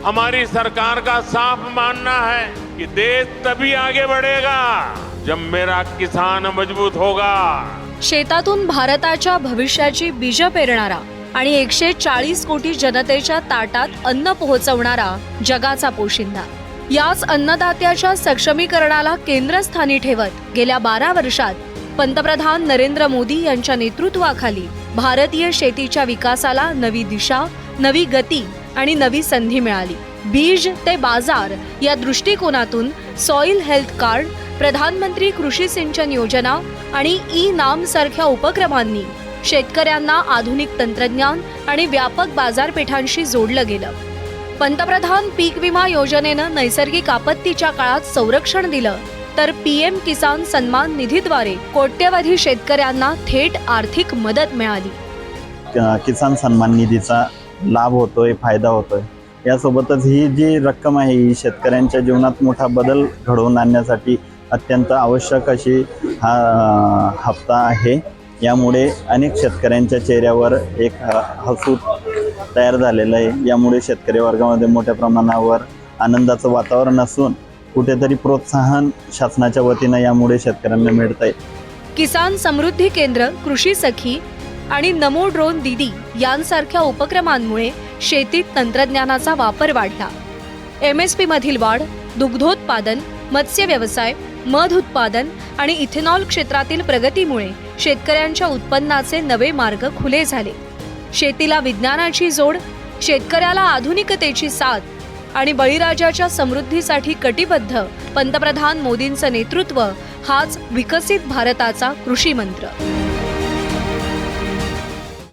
हमारी सरकार का साफ मानना है कि देश तभी आगे बढ़ेगा जब मेरा किसान मजबूत होगा। शेतातून भारताच्या भविष्याची बीज पेरणारा आणि 140 कोटी जनतेच्या ताटात अन्न पोहोचवणारा जगाचा पोशिंदा। याच अन्नदात्याच्या सक्षमीकरणाला केंद्रस्थानी ठेवत गेल्या 12 वर्षात पंतप्रधान नरेंद्र मोदी यांच्या नेतृत्वाखाली भारतीय शेतीच्या विकासाला नवी दिशा, नवी गती आणि नवी संधी मिळाली। बीज ते बाजार या दृष्टिकोनातून सॉइल हेल्थ कार्ड, प्रधानमंत्री कृषी सिंचन योजना आणि ई-नाम सारख्या उपक्रमांनी शेतकऱ्यांना आधुनिक तंत्रज्ञान आणि व्यापक बाजारपेठांशी जोडलं गेलं। पंतप्रधान पीक विमा योजनेनं नैसर्गिक आपत्तीच्या काळात संरक्षण दिलं, तर पीएम किसान सन्मान निधीद्वारे कोट्यवधी शेतकऱ्यांना थेट आर्थिक मदत मिळाली। किसान सन्मान निधीचा लाभ होतोय, फायदा होतोय। यासोबतच ही जी रक्कम आहे ही शेतकऱ्यांच्या जीवनात मोठा बदल घडवून आणण्यासाठी अत्यंत आवश्यक अशी हा हप्ता आहे। यामुळे अनेक शेतकऱ्यांच्या चेहऱ्यावर एक हसू तयार झालेलं आहे। यामुळे शेतकरी वर्गामध्ये मोठ्या प्रमाणावर आनंदाचं वातावरण असून कुठेतरी प्रोत्साहन शासनाच्या वतीनं यामुळे शेतकऱ्यांना मिळत आहे। किसान समृद्धी केंद्र, कृषी सखी आणि नमो ड्रोन दीदी यांसारख्या उपक्रमांमुळे शेतीत तंत्रज्ञानाचा वापर वाढला। MSP मधील वाढ, दुग्धोत्पादन, मत्स्य व्यवसाय, मध उत्पादन आणि इथेनॉल क्षेत्रातील प्रगतीमुळे शेतकऱ्यांच्या उत्पन्नाचे नवे मार्ग खुले झाले। शेतीला विज्ञानाची जोड, शेतकऱ्याला आधुनिकतेची साथ आणि बळीराजाच्या समृद्धीसाठी कटिबद्ध पंतप्रधान मोदींचं नेतृत्व हाच विकसित भारताचा कृषी मंत्र।